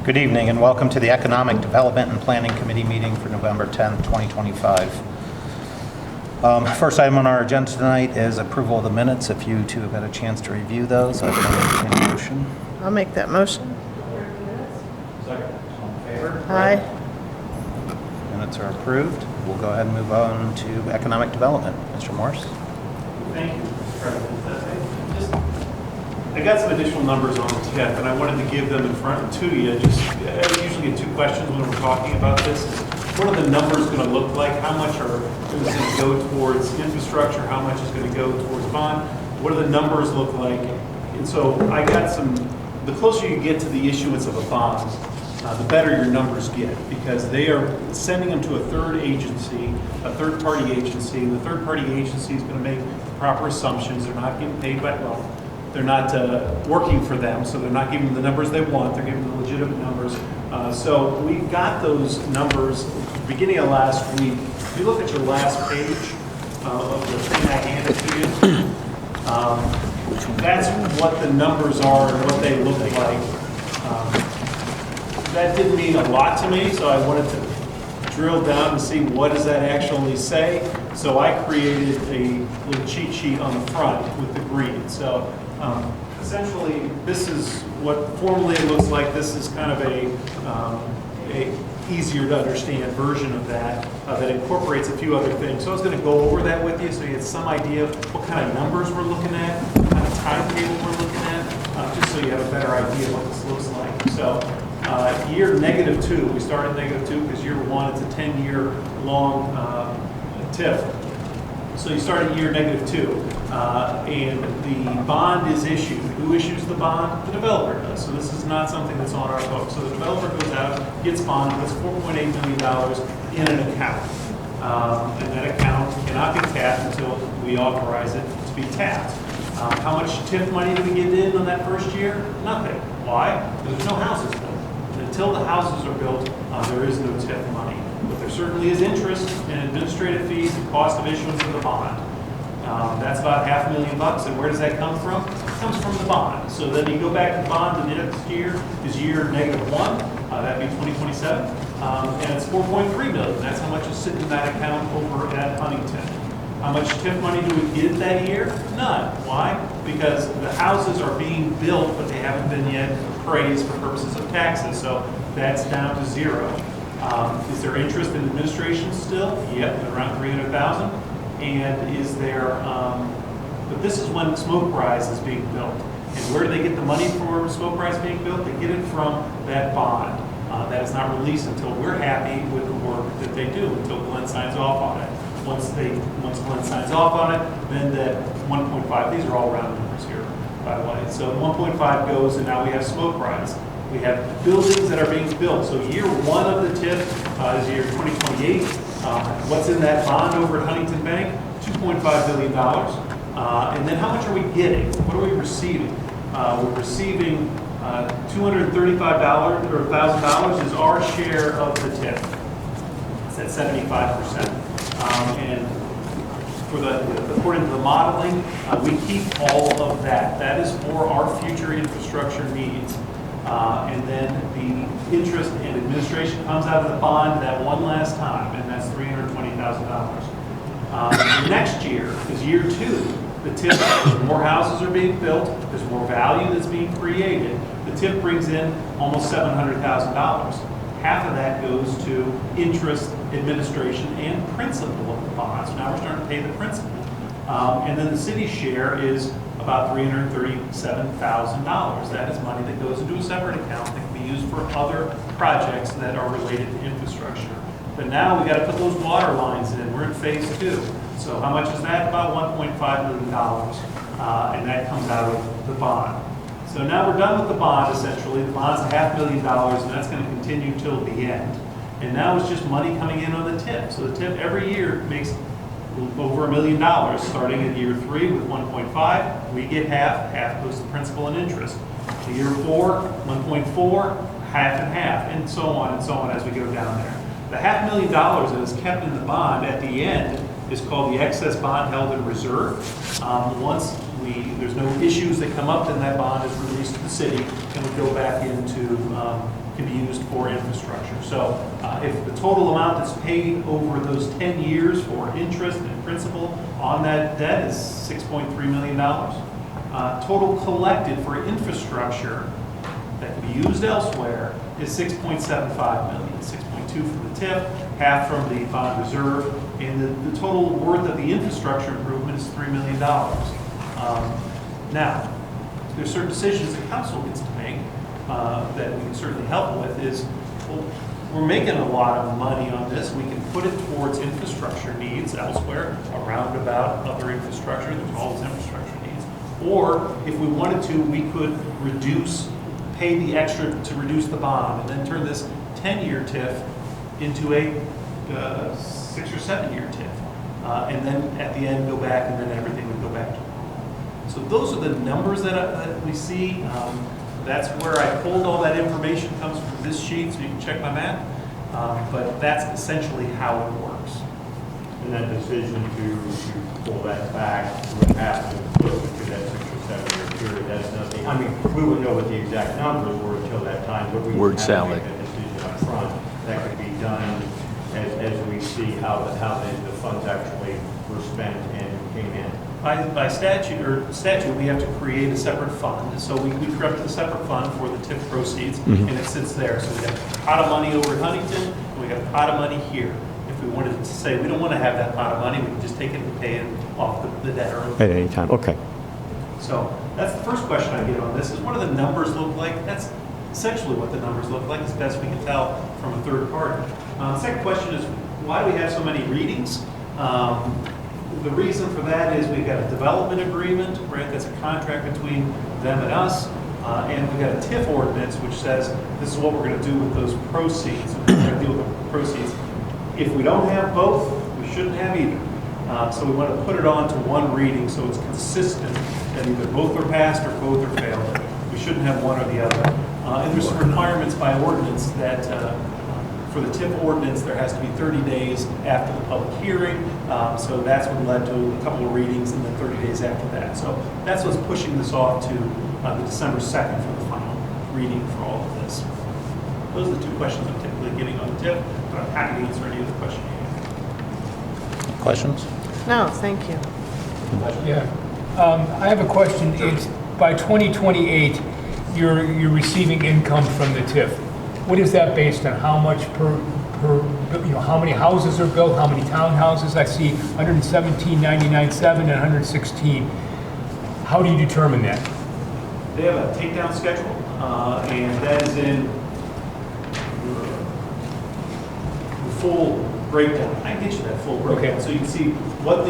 Good evening and welcome to the Economic Development and Planning Committee meeting for November 10th, 2025. First item on our agenda tonight is approval of the minutes. If you two have had a chance to review those, I'd entertain a motion. I'll make that motion. Second. All in favor? Aye. Minutes are approved. We'll go ahead and move on to economic development. Mr. Morris? Thank you, Mr. President. I got some additional numbers on the TIF, and I wanted to give them in front to you. I usually get two questions when we're talking about this. What are the numbers going to look like? How much is going to go towards infrastructure? How much is going to go towards bond? What do the numbers look like? And so I got some, the closer you get to the issuance of a bond, the better your numbers get, because they are sending them to a third agency, a third-party agency, and the third-party agency is going to make the proper assumptions. They're not getting paid by, well, they're not working for them, so they're not giving them the numbers they want. They're giving them the legitimate numbers. So we got those numbers beginning of last week. If you look at your last page of the thing I handed to you, that's what the numbers are and what they look like. That didn't mean a lot to me, so I wanted to drill down and see what does that actually say. So I created a little cheat sheet on the front with the green. So essentially, this is what formally it looks like. This is kind of a easier to understand version of that that incorporates a few other things. So I was going to go over that with you so you had some idea of what kind of numbers we're looking at, what kind of timetable we're looking at, just so you have a better idea of what this looks like. So year -2, we started -2 because year 1 it's a 10-year long TIF. So you start at year -2, and the bond is issued. Who issues the bond? The developer does. So this is not something that's on our books. So the developer goes out, gets bond, puts $4.8 million in an account. And that account cannot be tapped until we authorize it to be tapped. How much TIF money do we get in on that first year? Nothing. Why? Because there's no houses built. And until the houses are built, there is no TIF money. But there certainly is interest in administrative fees and cost of issuance of the bond. That's about $500,000, and where does that come from? It comes from the bond. So then you go back to the bond, and the next year is year -1. That'd be 2027, and it's $4.3 million. That's how much is sitting in that account over at Huntington. How much TIF money do we get that year? None. Why? Because the houses are being built, but they haven't been yet appraised for purposes of taxes. So that's down to zero. Is there interest in administration still? Yep, around $300,000. And is there, but this is when Smoke Rise is being built. And where do they get the money for Smoke Rise being built? They get it from that bond. That is not released until we're happy with the work that they do, until Glenn signs off on it. Once Glenn signs off on it, then that 1.5, these are all round numbers here, by the way. So 1.5 goes, and now we have Smoke Rise. We have buildings that are being built. So year 1 of the TIF is year 2028. What's in that bond over at Huntington Bank? $2.5 billion. And then how much are we getting? What are we receiving? We're receiving $235 or $1,000 is our share of the TIF. It's at 75%. And according to the modeling, we keep all of that. That is for our future infrastructure needs. And then the interest and administration comes out of the bond that one last time, and that's $320,000. Next year is year 2. The TIF, more houses are being built, there's more value that's being created. The TIF brings in almost $700,000. Half of that goes to interest, administration, and principal of the bond. So now we're starting to pay the principal. And then the city's share is about $337,000. That is money that goes into a separate account that can be used for other projects that are related to infrastructure. But now we got to put those water lines in. We're in phase 2. So how much is that? About $1.5 million. And that comes out of the bond. So now we're done with the bond, essentially. The bond's $500,000, and that's going to continue till the end. And now it's just money coming in on the TIF. So the TIF every year makes over $1 million, starting in year 3 with 1.5. We get half goes to principal and interest. To year 4, 1.4, half and half, and so on as we go down there. The $500,000 that is kept in the bond at the end is called the excess bond held in reserve. Once there's no issues that come up, then that bond is released to the city and would go back into can be used for infrastructure. So if the total amount that's paid over those 10 years for interest and principal on that debt is $6.3 million. Total collected for infrastructure that can be used elsewhere is $6.75 million, 6.2 from the TIF, half from the bond reserve, and the total worth of the infrastructure improvement is $3 million. Now, there's certain decisions the council gets to make that we can certainly help with is, well, we're making a lot of money on this. We can put it towards infrastructure needs elsewhere, around about other infrastructure. There's all these infrastructure needs. Or if we wanted to, we could pay the extra to reduce the bond and then turn this 10-year TIF into a 6 or 7 year TIF. And then at the end go back and then everything would go back to normal. So those are the numbers that we see. That's where I pulled all that information, comes from this sheet, so you can check my math. But that's essentially how it works. And that decision to pull that back would have to closer to that 6 or 7 year period. That's nothing. I mean, we wouldn't know what the exact numbers were until that time, but we would have to make that decision up front. That could be done as we see how the funds actually were spent and came in. By statute, we have to create a separate fund. So we create a separate fund for the TIF proceeds, and it sits there. So we got a pot of money over at Huntington, and we got a pot of money here. If we wanted to say we don't want to have that pot of money, we can just take it and pay it off the debtor. At any time, okay. So that's the first question I get on this, is what do the numbers look like? That's essentially what the numbers look like, as best we can tell from a third party. The second question is, why do we have so many readings? The reason for that is we've got a development agreement, right? That's a contract between them and us. And we've got a TIF ordinance which says this is what we're going to do with those proceeds. We're going to deal with the proceeds. If we don't have both, we shouldn't have either. So we want to put it on to one reading so it's consistent that either both are passed or both are failed. We shouldn't have one or the other. And there's some requirements by ordinance that for the TIF ordinance, there has to be 30 days after the public hearing. So that's what led to a couple of readings and then 30 days after that. So that's what's pushing this off to the December 2nd for the final reading for all of this. Those are the two questions I'm typically getting on the TIF, but I'm happy to answer any other question you have. Questions? No, thank you. Yeah. I have a question. It's by 2028, you're receiving income from the TIF. What is that based on? How much per how many houses are built? How many townhouses? I see 117, 99.7, and 116. How do you determine that? They have a takedown schedule, and that is in the full breakdown. I can get you that full breakdown. Okay. So you can see what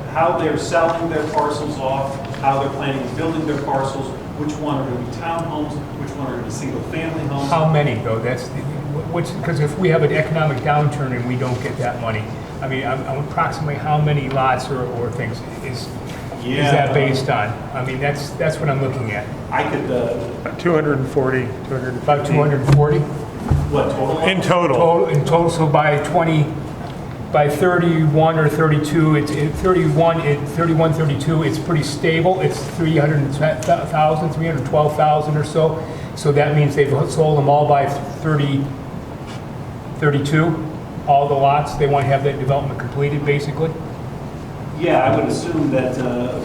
how they're selling their parcels off, how they're planning on building their parcels, which one are going to be townhomes, which one are going to be single-family homes. How many, though? Because if we have an economic downturn and we don't get that money, I mean, approximately how many lots or things is that based on? I mean, that's what I'm looking at. I could, 240, About 240? what, total? in total. In total, so by 31 or 32, it's 31, 32, it's pretty stable. It's 310,000, 312,000 or so. So that means they've sold them all by 32, all the lots. They want to have that development completed, basically. Yeah, I would assume that the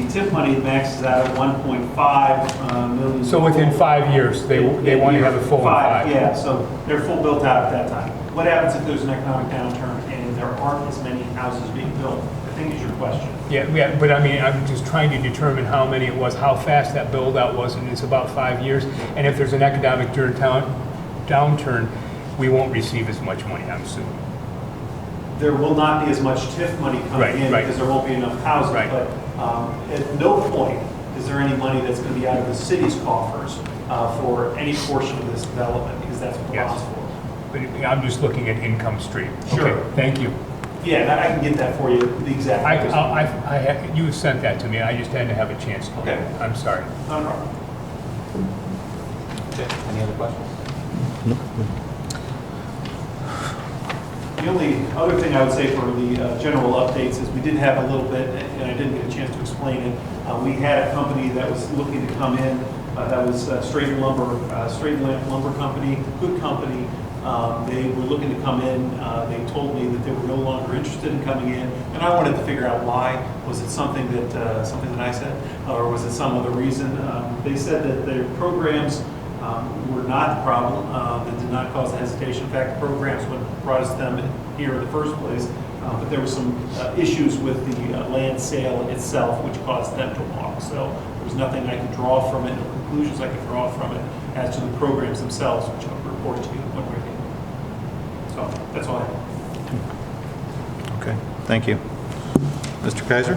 TIF money maxes out at 1.5 million. So within 5 years, they want to have a full 5. Yeah, so they're full built out at that time. What happens if there's an economic downturn and there aren't as many houses being built? I think is your question. Yeah, but I mean, I'm just trying to determine how many it was, how fast that build out was, and it's about 5 years. And if there's an economic downturn, we won't receive as much money, I'm assuming. There will not be as much TIF money coming in because there won't be enough housing. Right. But at no point is there any money that's going to be out of the city's coffers for any portion of this development, because that's what the bond's for. But I'm just looking at income stream. Sure. Okay, thank you. Yeah, I can get that for you, the exact. You sent that to me. I just hadn't have a chance to. Okay. I'm sorry. No problem. Okay. Any other questions? The only other thing I would say for the general updates is we did have a little bit, and I didn't get a chance to explain it. We had a company that was looking to come in That was Straight Lumber, Straight Lamp Lumber Company, good company. They were looking to come in. They told me that they were no longer interested in coming in, and I wanted to figure out why. Was it something that I said, or was it some other reason? They said that their programs were not the problem. That did not cause the hesitation. In fact, the programs what brought us them here in the first place. But there were some issues with the land sale itself, which caused them to walk. So there was nothing I could draw from it, no conclusions I could draw from it as to the programs themselves, which I'll report to you when we're here. So that's all I have. Okay, thank you. Mr. Kaiser?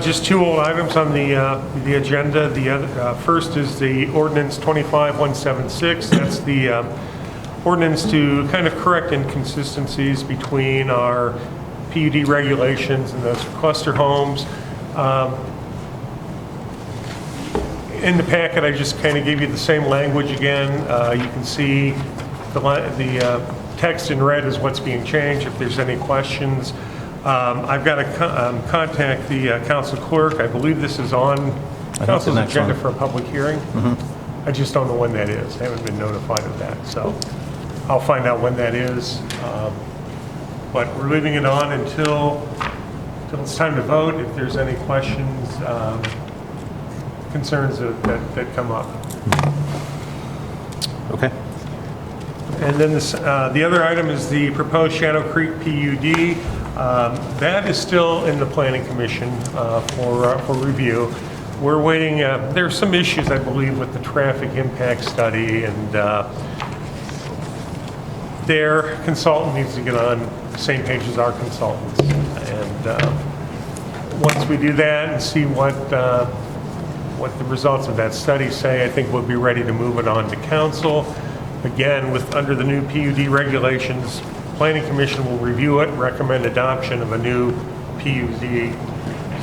Just two old items on the agenda. The first is the ordinance 25176. That's the ordinance to kind of correct inconsistencies between our PUD regulations and those cluster homes. In the packet, I just kind of gave you the same language again. You can see the text in red is what's being changed. If there's any questions, I've got to contact the council clerk. I believe this is on council's agenda for a public hearing. I just don't know when that is. I haven't been notified of that, so I'll find out when that is. But we're leaving it on until it's time to vote. If there's any questions, concerns that come up. Okay. And then the other item is the proposed Shadow Creek PUD. That is still in the Planning Commission for review. We're waiting. There's some issues, I believe, with the traffic impact study, and their consultant needs to get on the same page as our consultants. And once we do that and see what the results of that study say, I think we'll be ready to move it on to council. Again, under the new PUD regulations, Planning Commission will review it, recommend adoption of a new PUD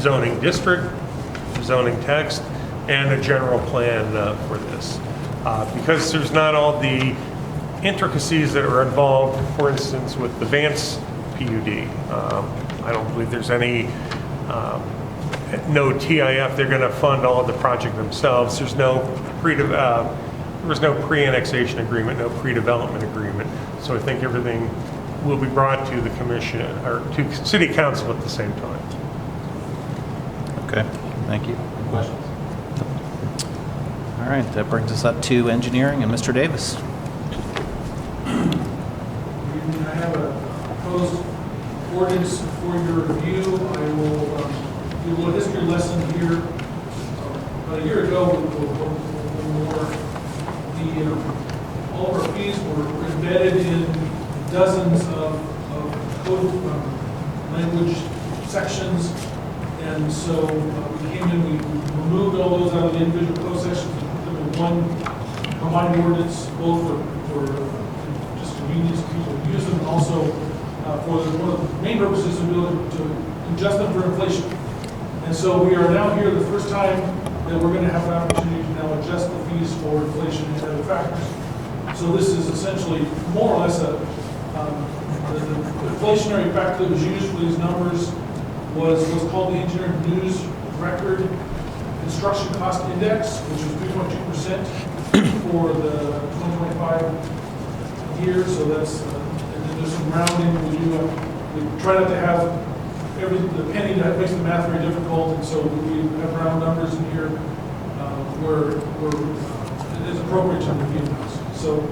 zoning district, zoning text, and a general plan for this. Because there's not all the intricacies that are involved, for instance, with the Vance PUD. I don't believe there's any, no TIF. They're going to fund all of the project themselves. There's no there was no pre-annexation agreement, no pre-development agreement. So I think everything will be brought to the commission or to city council at the same time. Okay, thank you. Questions? All right, that brings us up to engineering and Mr. Davis. I have a proposed ordinance for your review. I will do a little history lesson here. About a year ago, all of our fees were embedded in dozens of code language sections, and so we came in, we removed all those out of the individual code sections and put them in one combined ordinance, both for just convenience, people to use them, and also for one of the main purposes to be able to adjust them for inflation. And so we are now here the first time that we're going to have an opportunity to now adjust the fees for inflation and other factors. So this is essentially more or less the inflationary factor that was used for these numbers was what's called the Engineering News Record Construction Cost Index, which was 3.2% for the 2025 year. So that's, and then there's some rounding. We try not to have the penny that makes the math very difficult, and so we have round numbers in here where it is appropriate to review those. So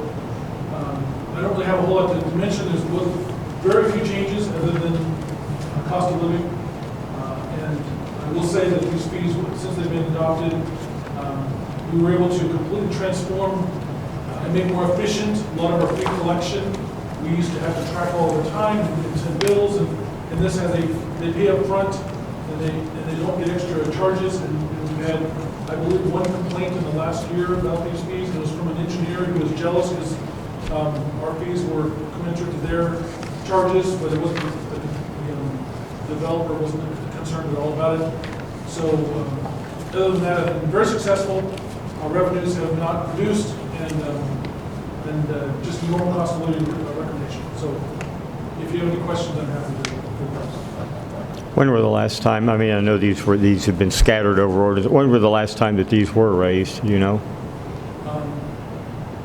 I don't really have a whole lot to mention. There's very few changes other than cost of living, and I will say that these fees, since they've been adopted, we were able to completely transform and make more efficient a lot of our fee collection. We used to have to track all the time and send bills, and this has they pay up front, and they don't get extra charges. And we had, I believe, one complaint in the last year about these fees. It was from an engineer who was jealous because our fees were commensurate to their charges, but it wasn't, the developer wasn't concerned at all about it. So other than that, I've been very successful. Our revenues have not reduced, and just the normal cost of living recommendation. So if you have any questions, I'm happy to address. When were the last time, I mean, I know these have been scattered over orders. When were the last time that these were raised, you know?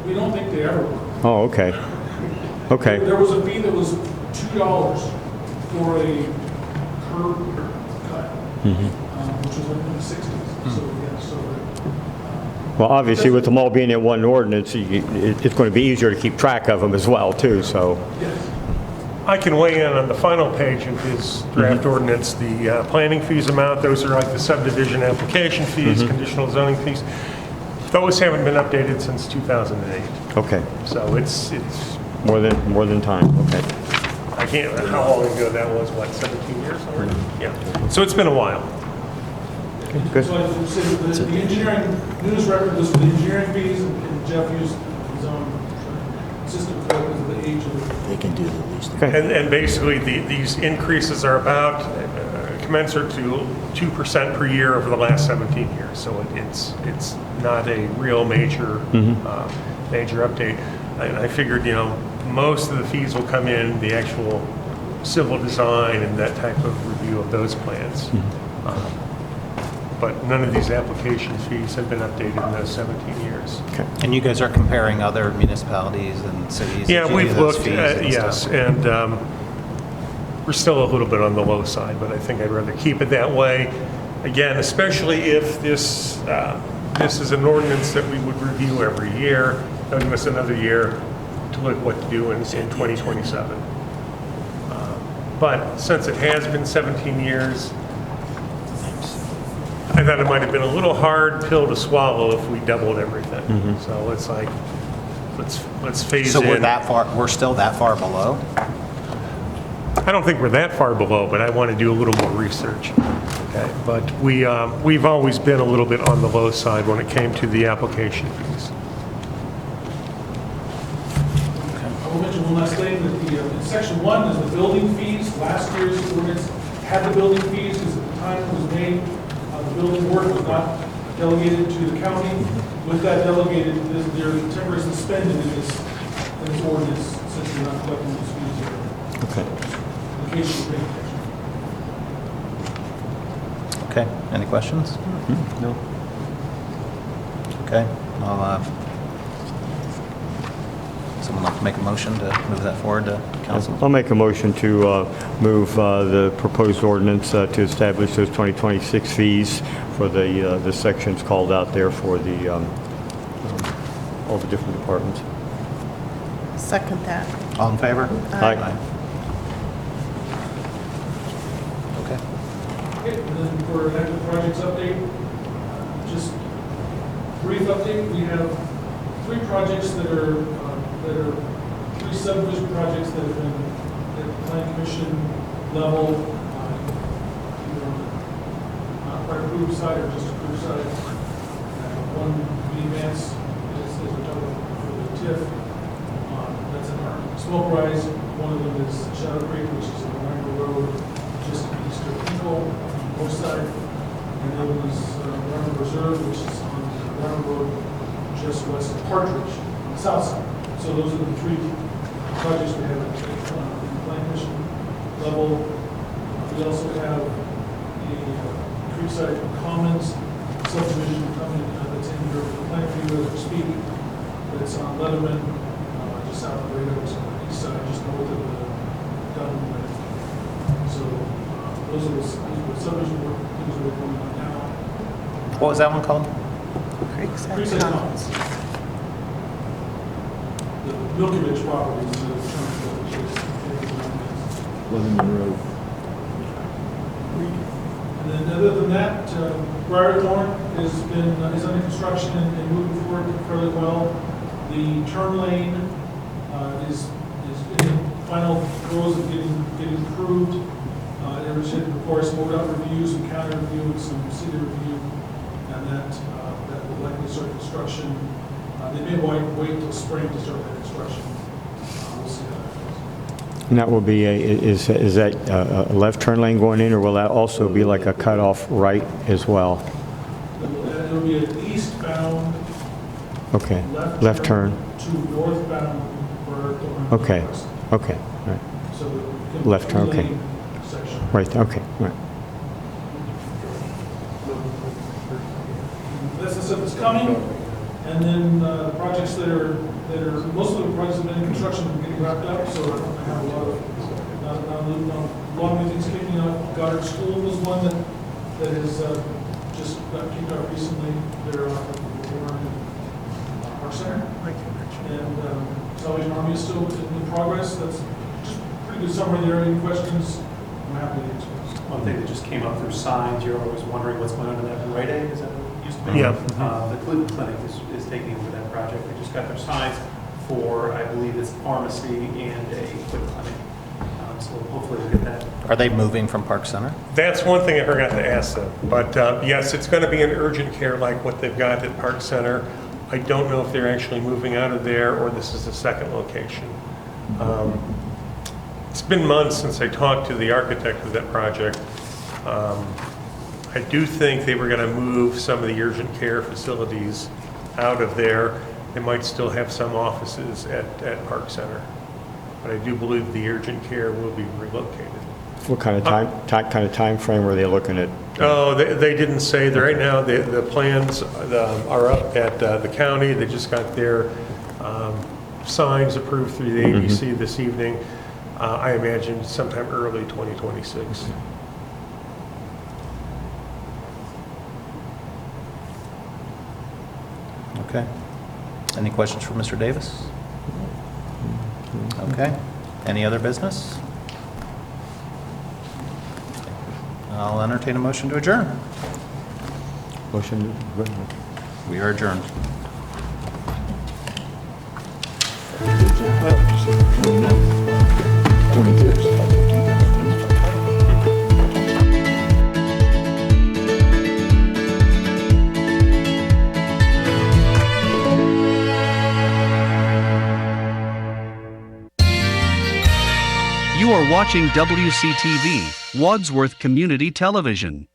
We don't think they ever were. Oh, okay. Okay. There was a fee that was $2 for a curb cut, which was in the 60s. So, yeah, Well, obviously, with them all being in one ordinance, it's going to be easier to keep track of them as well, too, so. yes. I can weigh in on the final page of his draft ordinance, the planning fees amount. Those are like the subdivision application fees, conditional zoning fees. Those haven't been updated since 2008. Okay. So it's More than time, okay. I can't, how long ago that was, what, 17 years already? Yeah. So it's been a while. Good. So I would say that the engineering news record was for the engineering fees, and Jeff used his own system for it because of the age of the. They can do the least. Okay. And basically, these increases are about commensurate to 2% per year over the last 17 years. So it's not a real major major update. I figured, you know, most of the fees will come in the actual civil design and that type of review of those plans. But none of these application fees have been updated in those 17 years. Okay. And you guys are comparing other municipalities and cities? Yeah, that you we've do those looked fees at, and yes, stuff? and we're still a little bit on the low side, but I think I'd rather keep it that way. Again, especially if this is an ordinance that we would review every year. That would give us another year to look what to do in 2027. But since it has been 17 years, I thought it might have been a little hard pill to swallow if we doubled everything. So it's like, let's phase in. So we're still that far below? I don't think we're that far below, but I want to do a little more research. Okay, but we've always been a little bit on the low side when it came to the application fees. I will mention one last thing, that the, in section 1 is the building fees. Last year's ordinance had the building fees because at the time it was made, the building work was not delegated to the county. With that delegated, they're temporarily suspended in this ordinance since we're not collecting those fees here. Okay. In case you're paying attention. Okay, any questions? No. Okay, someone like to make a motion to move that forward to council? I'll make a motion to move the proposed ordinance to establish those 2026 fees for the sections called out there for the all the different departments. Second that. All in favor? Aye. Okay. Okay, and then for an active projects update, just brief update, we have 3 projects that are 3 subdivision projects that have been at the plan commission level, either on the not quite approved side or just approved side. One we advance is a total for the TIF. That's in our smoke rise. One of them is Shadow Creek, which is on Wrangell Road, just east of Pico, on the north side. And the other one is Wrangell Reserve, which is on Wrangell Road, just west of Partridge, on the south side. So those are the 3 projects we have at the plan commission level. We also have a Creekside Commons subdivision coming that's in your plan review as we speak. It's on Leatherman, just south of Rado, so on the east side, just north of the Dunn. So those are the subdivision work things we're going on now. What was that one called? Creekside Commons. The Milkovich property is the term for which is. Leatherman Road. And then other than that, Briarthorn is under construction and moving forward fairly well. The turn lane is in the final throes of getting approved. There's before us MoDOT review, some county review, and some city review, and that will likely start construction. They may wait till spring to start that construction. We'll see how that goes. And that will be is that a left turn lane going in, or will that also be like a cutoff right as well? It'll be an eastbound. Okay. Left turn. To northbound. Okay. Okay. All right. So the Left turn, okay. lane section. Right, okay, right. That's the stuff that's coming, and then projects that are, most of the projects have been in construction and getting wrapped up, so I have a lot of, long things kicking off. Goddard School was one that is just got kicked off recently. They're in Park Center. And Salvation Army is still in progress. That's just pretty good summary there. Any questions? I'm happy to answer. One thing that just came up through signs, you're always wondering what's going on in that Rite Aid, is that what it used to be? Yeah. The Cleveland Clinic is taking over that project. They just got their signs for, I believe it's pharmacy and a quick clinic. So hopefully we'll get that. Are they moving from Park Center? That's one thing I forgot to ask them. But yes, it's going to be an urgent care like what they've got at Park Center. I don't know if they're actually moving out of there or this is the second location. It's been months since I talked to the architect of that project. I do think they were going to move some of the urgent care facilities out of there. They might still have some offices at Park Center. But I do believe the urgent care will be relocated. What kind of time frame were they looking at? Oh, they didn't say. Right now, the plans are up at the county. They just got their signs approved through the ABC this evening. I imagine sometime early 2026. Okay. Any questions for Mr. Davis? Okay. Any other business? I'll entertain a motion to adjourn. Motion, We are adjourned. You are watching WCTV, Wadsworth Community Television.